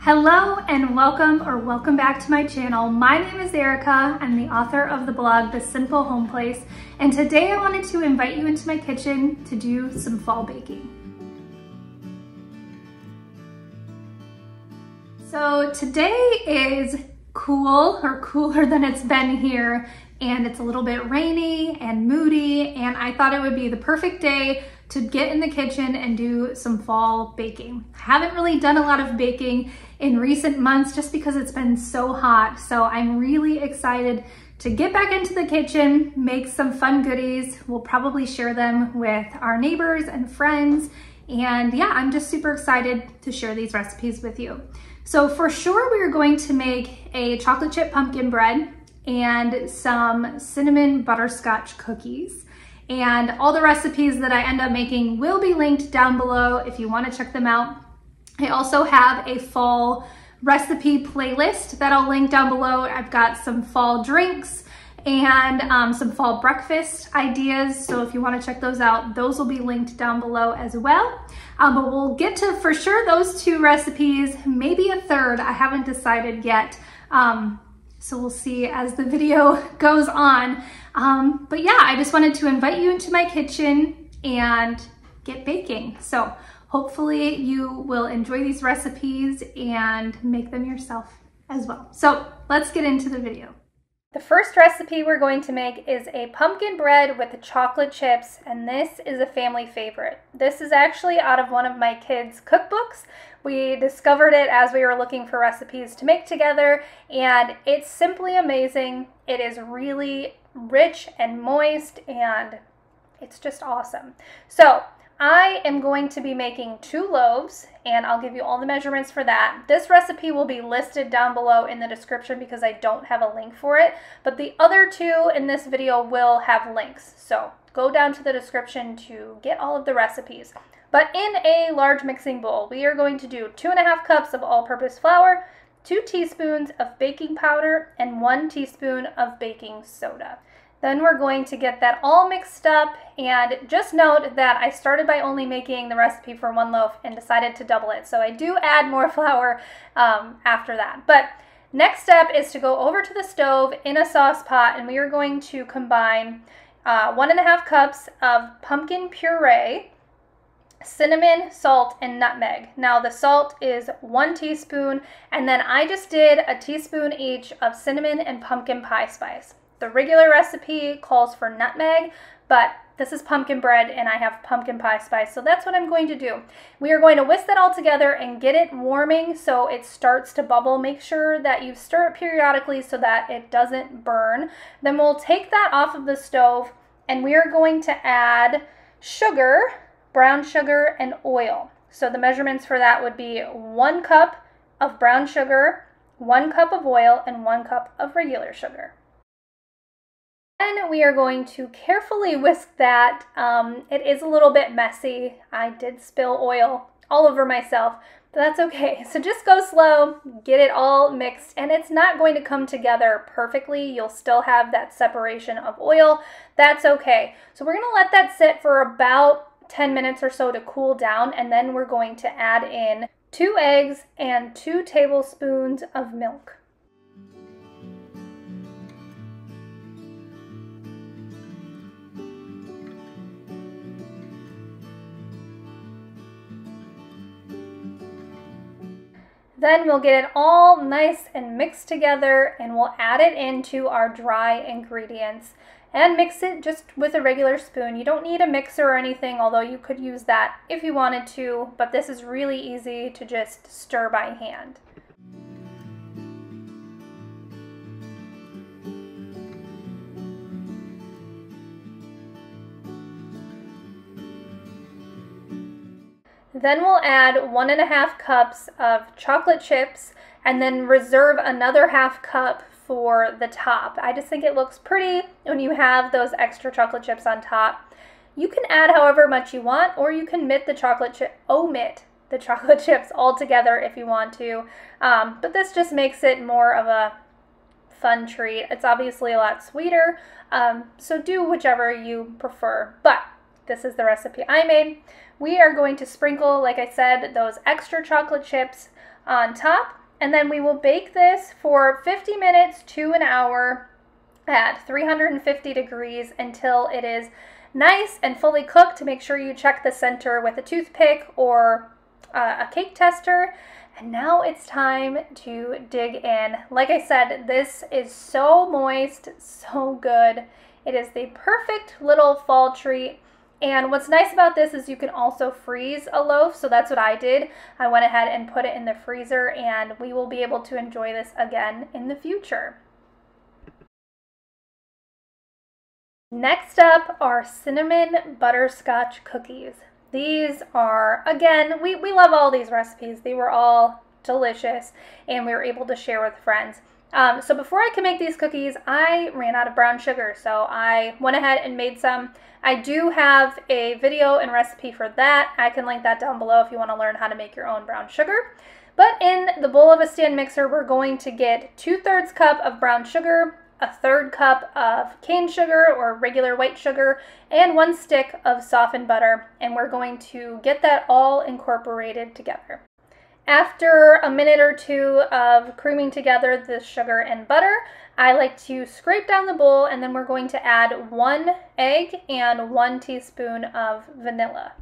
Hello and welcome back to my channel. My name is Erica. I'm the author of the blog, The Simple Home Place, and today I wanted to invite you into my kitchen to do some fall baking. So today is cool, or cooler than it's been here, and it's a little bit rainy and moody, and I thought it would be the perfect day to get in the kitchen and do some fall baking. I haven't really done a lot of baking in recent months just because it's been so hot, so I'm really excited to get back into the kitchen, make some fun goodies. We'll probably share them with our neighbors and friends, and yeah, I'm just super excited to share these recipes with you. So for sure, we are going to make a chocolate chip pumpkin bread and some cinnamon butterscotch cookies. And all the recipes that I end up making will be linked down below if you want to check them out. I also have a fall recipe playlist that I'll link down below. I've got some fall drinks and some fall breakfast ideas. So if you want to check those out, those will be linked down below as well. But we'll get to, for sure, those two recipes, maybe a third. I haven't decided yet. So we'll see as the video goes on. But yeah, I just wanted to invite you into my kitchen and get baking. So hopefully you will enjoy these recipes and make them yourself as well. So let's get into the video. The first recipe we're going to make is a pumpkin bread with chocolate chips, and this is a family favorite. This is actually out of one of my kids' cookbooks. We discovered it as we were looking for recipes to make together, and it's simply amazing. It is really rich and moist, and it's just awesome. So I am going to be making 2 loaves, and I'll give you all the measurements for that. This recipe will be listed down below in the description because I don't have a link for it, but the other 2 in this video will have links. So go down to the description to get all of the recipes. But in a large mixing bowl, we are going to do 2.5 cups of all-purpose flour, 2 teaspoons of baking powder, and 1 teaspoon of baking soda. Then we're going to get that all mixed up, and just note that I started by only making the recipe for 1 loaf and decided to double it. So I do add more flour after that. But next step is to go over to the stove in a sauce pot, and we are going to combine 1.5 cups of pumpkin puree, cinnamon, salt, and nutmeg. Now the salt is 1 teaspoon, and then I just did a teaspoon each of cinnamon and pumpkin pie spice. The regular recipe calls for nutmeg, but this is pumpkin bread and I have pumpkin pie spice, so that's what I'm going to do. We are going to whisk that all together and get it warming so it starts to bubble. Make sure that you stir it periodically so that it doesn't burn. Then we'll take that off of the stove, and we are going to add sugar, brown sugar, and oil. So the measurements for that would be 1 cup of brown sugar, 1 cup of oil, and 1 cup of regular sugar. Then we are going to carefully whisk that. It is a little bit messy. I did spill oil all over myself, but that's okay. So just go slow, get it all mixed, and it's not going to come together perfectly. You'll still have that separation of oil. That's okay. So we're gonna let that sit for about 10 minutes or so to cool down, and then we're going to add in 2 eggs and 2 tablespoons of milk. Then we'll get it all nice and mixed together, and we'll add it into our dry ingredients and mix it just with a regular spoon. You don't need a mixer or anything, although you could use that if you wanted to, but this is really easy to just stir by hand. Then we'll add 1.5 cups of chocolate chips, and then reserve another ½ cup for the top. I just think it looks pretty when you have those extra chocolate chips on top. You can add however much you want, or you can omit the chocolate chips altogether if you want to. But this just makes it more of a fun treat. It's obviously a lot sweeter, so do whichever you prefer. But this is the recipe I made. We are going to sprinkle, like I said, those extra chocolate chips on top. And then we will bake this for 50 minutes to an hour at 350 degrees until it is nice and fully cooked. To make sure you check the center with a toothpick or a cake tester. And now it's time to dig in. Like I said, this is so moist, so good. It is the perfect little fall treat. And what's nice about this is you can also freeze a loaf, so that's what I did. I went ahead and put it in the freezer, and we will be able to enjoy this again in the future. Next up are cinnamon butterscotch cookies. These are, again, we love all these recipes. They were all delicious, and we were able to share with friends. So before I could make these cookies, I ran out of brown sugar, so I went ahead and made some. I do have a video and recipe for that. I can link that down below if you want to learn how to make your own brown sugar. But in the bowl of a stand mixer, we're going to get 2/3 cup of brown sugar, 1/3 cup of cane sugar or regular white sugar, and 1 stick of softened butter, and we're going to get that all incorporated together. After a minute or two of creaming together the sugar and butter, I like to scrape down the bowl, and then we're going to add 1 egg and 1 teaspoon of vanilla.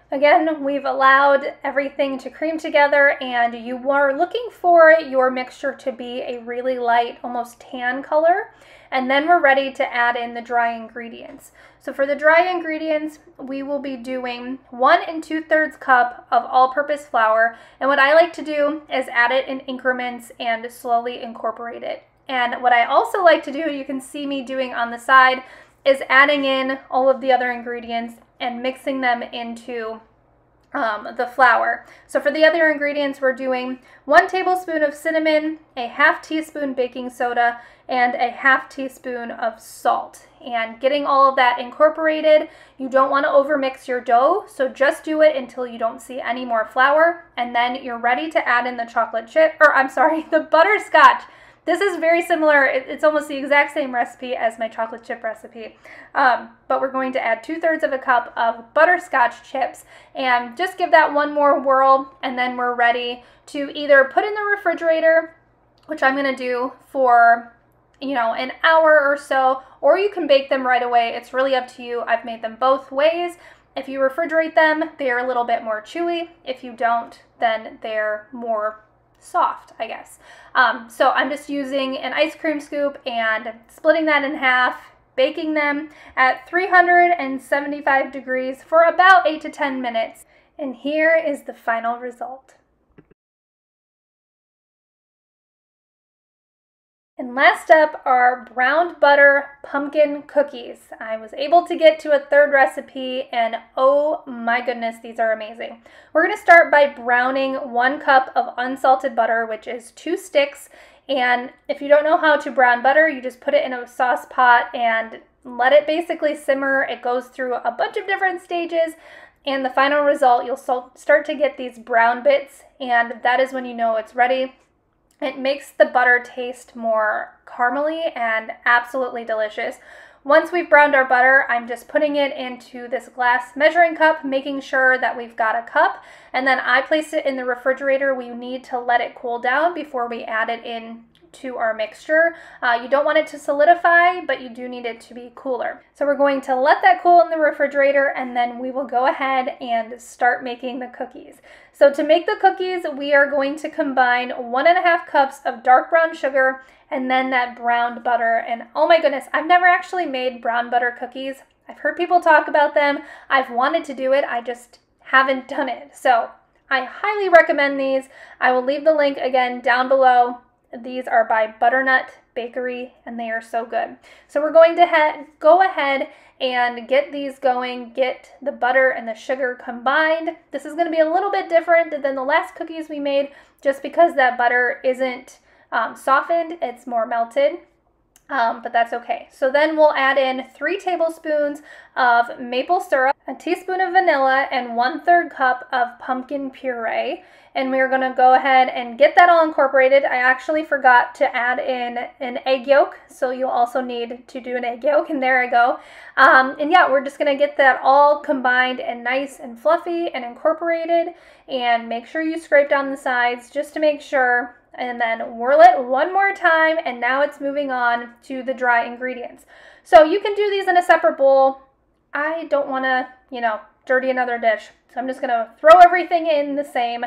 Again, we've allowed everything to cream together, and you are looking for your mixture to be a really light, almost tan color. And then we're ready to add in the dry ingredients. So for the dry ingredients, we will be doing 1 2/3 cup of all-purpose flour. And what I like to do is add it in increments and slowly incorporate it. And what I also like to do, you can see me doing on the side, is adding in all of the other ingredients and mixing them into the flour. So for the other ingredients, we're doing 1 tablespoon of cinnamon, a 1/2 teaspoon baking soda, and a 1/2 teaspoon of salt. And getting all of that incorporated, you don't want to overmix your dough, so just do it until you don't see any more flour, and then you're ready to add in the the butterscotch. This is very similar. It's almost the exact same recipe as my chocolate chip recipe. But we're going to add 2/3 of a cup of butterscotch chips and just give that one more whirl, and then we're ready to either put in the refrigerator, which I'm going to do for, an hour or so, or you can bake them right away. It's really up to you. I've made them both ways. If you refrigerate them, they're a little bit more chewy. If you don't, then they're more soft, I guess. So I'm just using an ice cream scoop and splitting that in half, baking them at 375 degrees for about 8 to 10 minutes. And here is the final result. And last up are browned butter pumpkin cookies. I was able to get to a 3rd recipe, and oh my goodness, these are amazing. We're going to start by browning 1 cup of unsalted butter, which is 2 sticks. And if you don't know how to brown butter, you just put it in a sauce pot and let it basically simmer. It goes through a bunch of different stages, and the final result, you'll start to get these brown bits, and that is when you know it's ready. It makes the butter taste more caramely and absolutely delicious. Once we've browned our butter, I'm just putting it into this glass measuring cup, making sure that we've got a cup, and then I place it in the refrigerator. We need to let it cool down before we add it in to our mixture. You don't want it to solidify, but you do need it to be cooler. So we're going to let that cool in the refrigerator, and then we will go ahead and start making the cookies. So to make the cookies, we are going to combine 1.5 cups of dark brown sugar and then that browned butter. And oh my goodness, I've never actually made brown butter cookies. I've heard people talk about them. I've wanted to do it. I just haven't done it. So I highly recommend these. I will leave the link again down below. These are by Butternut Bakery, and they are so good. So we're going to go ahead and get these going, get the butter and the sugar combined. This is going to be a little bit different than the last cookies we made, just because that butter isn't softened, it's more melted. but that's okay. So then we'll add in 3 tablespoons of maple syrup, a teaspoon of vanilla, and 1/3 cup of pumpkin puree. And we're gonna go ahead and get that all incorporated. I actually forgot to add in an egg yolk, so you'll also need to do an egg yolk, and there I go. And yeah, we're just gonna get that all combined and nice and fluffy and incorporated, and make sure you scrape down the sides just to make sure, and then whirl it one more time, and now it's moving on to the dry ingredients. So you can do these in a separate bowl. I don't wanna, dirty another dish, so I'm just gonna throw everything in the same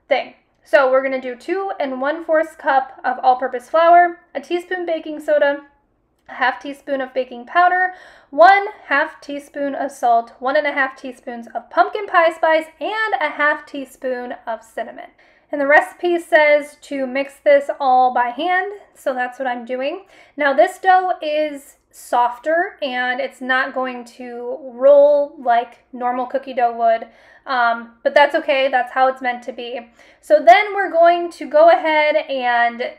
thing. So we're gonna do 2 1/4 cup of all-purpose flour, a teaspoon baking soda, a 1/2 teaspoon of baking powder, 1/2 teaspoon of salt, 1 1/2 teaspoons of pumpkin pie spice, and a 1/2 teaspoon of cinnamon. And the recipe says to mix this all by hand, so that's what I'm doing. Now this dough is softer and it's not going to roll like normal cookie dough would, but that's okay, that's how it's meant to be. So then we're going to go ahead and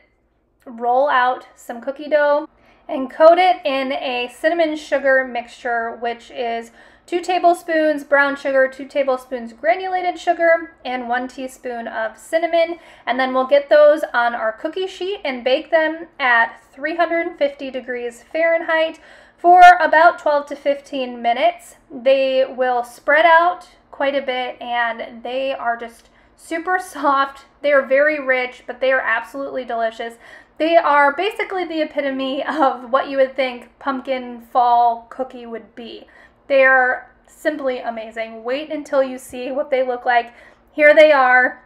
roll out some cookie dough and coat it in a cinnamon sugar mixture, which is 2 tablespoons brown sugar, 2 tablespoons granulated sugar, and 1 teaspoon of cinnamon. And then we'll get those on our cookie sheet and bake them at 350 degrees Fahrenheit for about 12 to 15 minutes. They will spread out quite a bit, and they are just super soft. They are very rich, but they are absolutely delicious. They are basically the epitome of what you would think pumpkin fall cookie would be. They're simply amazing. Wait until you see what they look like. Here they are.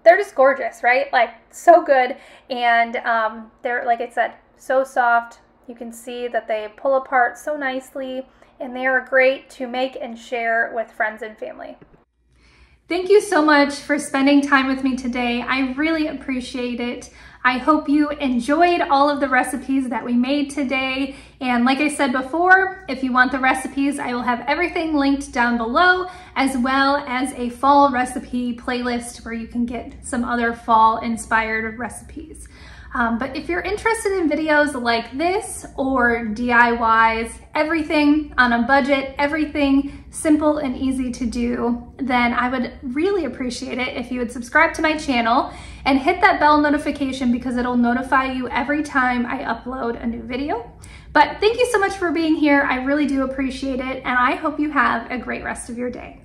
They're just gorgeous, right? Like, so good. And they're, like I said, so soft. You can see that they pull apart so nicely, and they are great to make and share with friends and family. Thank you so much for spending time with me today. I really appreciate it. I hope you enjoyed all of the recipes that we made today. And like I said before, if you want the recipes, I will have everything linked down below, as well as a fall recipe playlist where you can get some other fall inspired recipes. But if you're interested in videos like this or DIYs, everything on a budget, everything simple and easy to do, then I would really appreciate it if you would subscribe to my channel and hit that bell notification, because it'll notify you every time I upload a new video. But thank you so much for being here. I really do appreciate it, and I hope you have a great rest of your day.